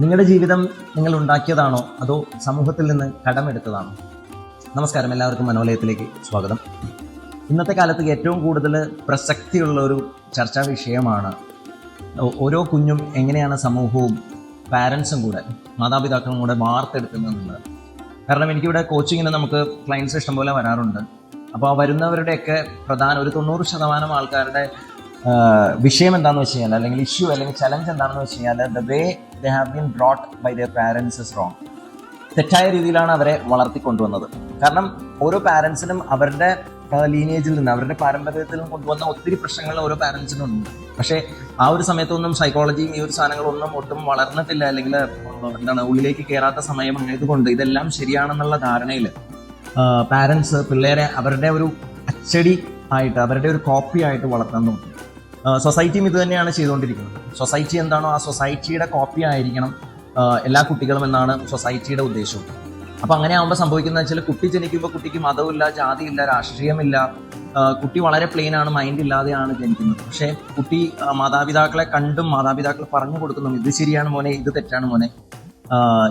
നിങ്ങളുടെ ജീവിതം നിങ്ങൾ ഉണ്ടാക്കിയതാണോ അതോ സമൂഹത്തിൽ നിന്ന് കടമെടുത്തതാണോ? നമസ്കാരം, എല്ലാവർക്കും മനോലയത്തിലേക്ക് സ്വാഗതം. ഇന്നത്തെ കാലത്ത് ഏറ്റവും കൂടുതൽ പ്രസക്തിയുള്ള ഒരു ചർച്ചാ വിഷയമാണ് ഓരോ കുഞ്ഞും എങ്ങനെയാണ് സമൂഹവും പാരൻസും കൂടെ മാതാപിതാക്കളും കൂടെ വാർത്തെടുക്കുന്നതെന്നുള്ളത്. കാരണം എനിക്കിവിടെ കോച്ചിങ്ങിന് നമുക്ക് ക്ലയൻസ് ഇഷ്ടംപോലെ വരാറുണ്ട്. അപ്പോൾ ആ വരുന്നവരുടെയൊക്കെ പ്രധാന ഒരു 90% ആൾക്കാരുടെ വിഷയം എന്താണെന്ന് വെച്ച് കഴിഞ്ഞാൽ, അല്ലെങ്കിൽ ഇഷ്യൂ അല്ലെങ്കിൽ ചലഞ്ച് എന്താണെന്ന് വെച്ച് കഴിഞ്ഞാൽ, the way they have been brought by their parents is wrong. തെറ്റായ രീതിയിലാണ് അവരെ വളർത്തിക്കൊണ്ടുവന്നത്. കാരണം ഓരോ പാരൻസിനും അവരുടെ ലീനിയേജിൽ നിന്ന്, അവരുടെ പാരമ്പര്യത്തിൽ നിന്ന് കൊണ്ടുവന്ന ഒത്തിരി പ്രശ്നങ്ങൾ ഓരോ പാരൻസിനും ഉണ്ട്. പക്ഷേ ആ ഒരു സമയത്തൊന്നും സൈക്കോളജിയും ഈ ഒരു സാധനങ്ങളൊന്നും ഒട്ടും വളർന്നിട്ടില്ല, അല്ലെങ്കിൽ ഉള്ളിലേക്ക് കയറാത്ത സമയം ആയതുകൊണ്ട് ഇതെല്ലാം ശരിയാണെന്നുള്ള ധാരണയിൽ പാരൻസ് പിള്ളേരെ അവരുടെ ഒരു അച്ചടി ആയിട്ട്, അവരുടെ ഒരു കോപ്പി ആയിട്ട് വളർത്താൻ നോക്കി. സൊസൈറ്റിയും ഇത് തന്നെയാണ് ചെയ്തുകൊണ്ടിരിക്കുന്നത്. സൊസൈറ്റി എന്താണോ ആ സൊസൈറ്റിയുടെ കോപ്പി ആയിരിക്കണം എല്ലാ കുട്ടികളും എന്നാണ് സൊസൈറ്റിയുടെ ഉദ്ദേശവും. അപ്പം അങ്ങനെ ആകുമ്പോൾ സംഭവിക്കുന്നത് വെച്ചാൽ, കുട്ടി ജനിക്കുമ്പോൾ കുട്ടിക്ക് മതമില്ല, ജാതിയില്ല, രാഷ്ട്രീയമില്ല, കുട്ടി വളരെ പ്ലെയിൻ ആണ്, മൈൻഡ് ഇല്ലാതെയാണ് ജനിക്കുന്നത്. പക്ഷേ കുട്ടി മാതാപിതാക്കളെ കണ്ടും മാതാപിതാക്കൾ പറഞ്ഞു കൊടുക്കുന്നു, ഇത് ശരിയാണ് മോനെ, ഇത് തെറ്റാണ് മോനെ,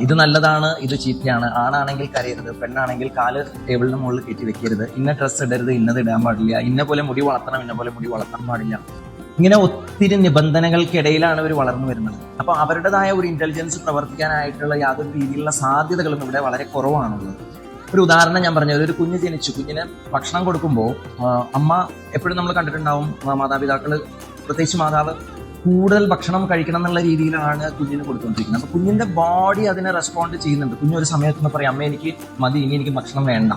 ഇത് നല്ലതാണ്, ഇത് ചീത്തയാണ്, ആണാണെങ്കിൽ കരയരുത്, പെണ്ണാണെങ്കിൽ കാല് ടേബിളിന് മുകളിൽ കയറ്റി വെക്കരുത്, ഇന്ന ഡ്രസ്സ് ഇടരുത്, ഇന്നത് ഇടാൻ പാടില്ല, ഇന്ന പോലെ മുടി വളർത്തണം, ഇന്ന പോലെ മുടി വളർത്താൻ പാടില്ല. ഇങ്ങനെ ഒത്തിരി നിബന്ധനകൾക്കിടയിലാണ് ഇവർ വളർന്നു വരുന്നത്. അപ്പോൾ അവരുടേതായ ഒരു ഇന്റലിജൻസ് പ്രവർത്തിക്കാനായിട്ടുള്ള യാതൊരു രീതിയിലുള്ള സാധ്യതകളും ഇവിടെ വളരെ കുറവാണുള്ളത്. ഒരു ഉദാഹരണം ഞാൻ പറഞ്ഞു. ഒരു കുഞ്ഞ് ജനിച്ചു, കുഞ്ഞിന് ഭക്ഷണം കൊടുക്കുമ്പോൾ അമ്മ എപ്പോഴും നമ്മൾ കണ്ടിട്ടുണ്ടാവും, മാതാപിതാക്കൾ പ്രത്യേകിച്ച് മാതാവ് കൂടുതൽ ഭക്ഷണം കഴിക്കണം എന്നുള്ള രീതിയിലാണ് കുഞ്ഞിന് കൊടുത്തുകൊണ്ടിരിക്കുന്നത്. അപ്പോൾ കുഞ്ഞിന്റെ ബോഡി അതിനെ റെസ്പോണ്ട് ചെയ്യുന്നുണ്ട്. കുഞ്ഞൊരു സമയത്ത് പറയും, അമ്മ എനിക്ക് മതി, ഇനി എനിക്ക് ഭക്ഷണം വേണ്ട,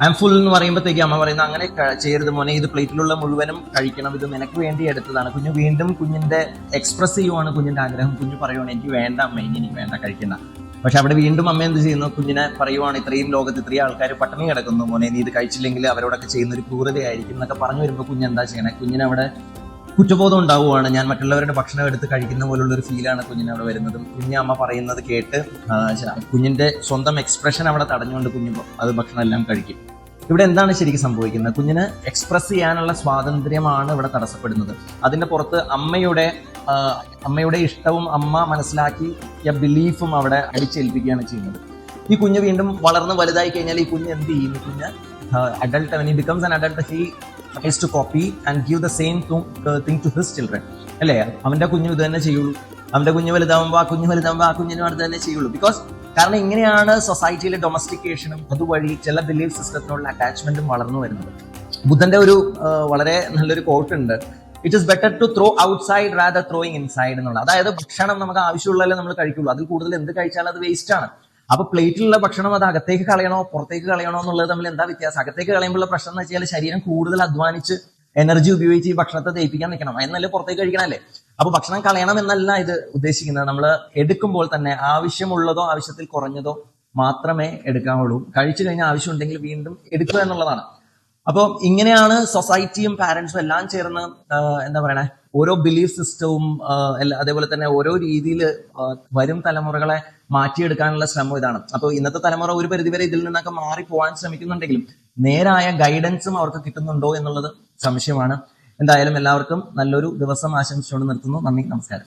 ഐ എം ഫുൾ എന്ന് പറയുമ്പോഴത്തേക്ക് അമ്മ പറയുന്നത്, അങ്ങനെ ചെയ്യരുത് മോനെ, ഇത് പ്ലേറ്റിലുള്ള മുഴുവനും കഴിക്കണം, ഇത് നിനക്ക് വേണ്ടി എടുത്തതാണ്. കുഞ്ഞ് വീണ്ടും കുഞ്ഞിന്റെ എക്സ്പ്രസ് ചെയ്യുവാണ് കുഞ്ഞിന്റെ ആഗ്രഹം. കുഞ്ഞ് പറയുവാണ്, എനിക്ക് വേണ്ട അമ്മ, ഇനി എനിക്ക് വേണ്ട, കഴിക്കണ്ട. പക്ഷെ അവിടെ വീണ്ടും അമ്മ എന്ത് ചെയ്യുന്നു, കുഞ്ഞിനെ പറയുവാണ്, ഇത്രയും ലോകത്ത് ഇത്രയും ആൾക്കാർ പട്ടിണി കിടക്കുന്നു മോനെ, നീ ഇത് കഴിച്ചില്ലെങ്കിൽ അവരോടൊക്കെ ചെയ്യുന്ന ഒരു ക്രൂരതയായിരിക്കും എന്നൊക്കെ പറഞ്ഞു വരുമ്പോൾ കുഞ്ഞ് എന്താ ചെയ്യണേ, കുഞ്ഞിനവിടെ കുറ്റബോധം ഉണ്ടാവുകയാണ്. ഞാൻ മറ്റുള്ളവരുടെ ഭക്ഷണം എടുത്ത് കഴിക്കുന്ന പോലുള്ള ഒരു ഫീലാണ് കുഞ്ഞിന് അവിടെ വരുന്നതും. അമ്മ പറയുന്നത് കേട്ട് കുഞ്ഞിന്റെ സ്വന്തം എക്സ്പ്രഷൻ അവിടെ തടഞ്ഞുകൊണ്ട് കുഞ്ഞ് അത് ഭക്ഷണം എല്ലാം കഴിക്കും. ഇവിടെ എന്താണ് ശരിക്കും സംഭവിക്കുന്നത്? കുഞ്ഞിന് എക്സ്പ്രസ് ചെയ്യാനുള്ള സ്വാതന്ത്ര്യമാണ് ഇവിടെ തടസ്സപ്പെടുന്നത്. അതിന്റെ പുറത്ത് അമ്മയുടെ ഇഷ്ടവും അമ്മ മനസ്സിലാക്കിയ ബിലീഫും അവിടെ അടിച്ചേൽപ്പിക്കുകയാണ് ചെയ്യുന്നത്. ഈ കുഞ്ഞ് വീണ്ടും വളർന്ന് വലുതായി കഴിഞ്ഞാൽ ഈ കുഞ്ഞ് എന്ത് ചെയ്യും? ഈ കുഞ്ഞ് adult, when he becomes an adult, he tries to copy and give the same thing to his children. അല്ലേ? അവന്റെ കുഞ്ഞു ഇത് തന്നെ ചെയ്യുള്ളൂ. അവന്റെ കുഞ്ഞ് വലുതാവുമ്പോൾ ആ കുഞ്ഞിനും അത് തന്നെ ചെയ്യുള്ളൂ. കാരണം ഇങ്ങനെയാണ് സൊസൈറ്റിയിലെ ഡൊമസ്റ്റിക്കേഷനും അതുവഴി ചില ബിലീഫ് സിസ്റ്റത്തിനുള്ള അറ്റാച്ച്മെന്റും വളർന്നു വരുന്നത്. ബുദ്ധന്റെ ഒരു വളരെ നല്ലൊരു കോട്ട് ഉണ്ട്, it is better to throw outside rather throwing inside എന്നുള്ളത്. അതായത് ഭക്ഷണം നമുക്ക് ആവശ്യമുള്ളതല്ലേ നമ്മൾ കഴിക്കുള്ളൂ, അതിൽ കൂടുതൽ എന്ത് കഴിച്ചാലും അത് വേസ്റ്റ് ആണ്. അപ്പൊ പ്ലേറ്റിലുള്ള ഭക്ഷണം അത് അകത്തേക്ക് കളയണോ പുറത്തേക്ക് കളയണോ എന്നുള്ളത് തമ്മിൽ എന്താ വ്യത്യാസം? അകത്തേക്ക് കളയുമ്പോഴുള്ള പ്രശ്നം എന്ന് വെച്ചാൽ, ശരീരം കൂടുതൽ അധ്വാനിച്ച് എനർജി ഉപയോഗിച്ച് ഈ ഭക്ഷണത്തെ ദഹിപ്പിക്കാൻ നിൽക്കണം, എന്നല്ലേ പുറത്തേക്ക് കഴിക്കണല്ലേ. അപ്പൊ ഭക്ഷണം കളയണം എന്നല്ല ഇത് ഉദ്ദേശിക്കുന്നത്. നമ്മൾ എടുക്കുമ്പോൾ തന്നെ ആവശ്യമുള്ളതോ ആവശ്യത്തിൽ കുറഞ്ഞതോ മാത്രമേ എടുക്കാവുള്ളൂ. കഴിച്ചു കഴിഞ്ഞാൽ ആവശ്യം ഉണ്ടെങ്കിൽ വീണ്ടും എടുക്കുക എന്നുള്ളതാണ്. അപ്പോൾ ഇങ്ങനെയാണ് സൊസൈറ്റിയും പാരന്റ്സും എല്ലാം ചേർന്ന് എന്താ പറയണേ, ഓരോ ബിലീഫ് സിസ്റ്റവും അതേപോലെ തന്നെ ഓരോ രീതിയിൽ വരും തലമുറകളെ മാറ്റിയെടുക്കാനുള്ള ശ്രമം ഇതാണ്. അപ്പോൾ ഇന്നത്തെ തലമുറ ഒരു പരിധിവരെ ഇതിൽ നിന്നൊക്കെ മാറിപ്പോവാൻ ശ്രമിക്കുന്നുണ്ടെങ്കിലും നേരായ ഗൈഡൻസും അവർക്ക് കിട്ടുന്നുണ്ടോ എന്നുള്ളത് സംശയമാണ്. എന്തായാലും എല്ലാവർക്കും നല്ലൊരു ദിവസം ആശംസിച്ചുകൊണ്ട് നിർത്തുന്നു. നന്ദി, നമസ്കാരം.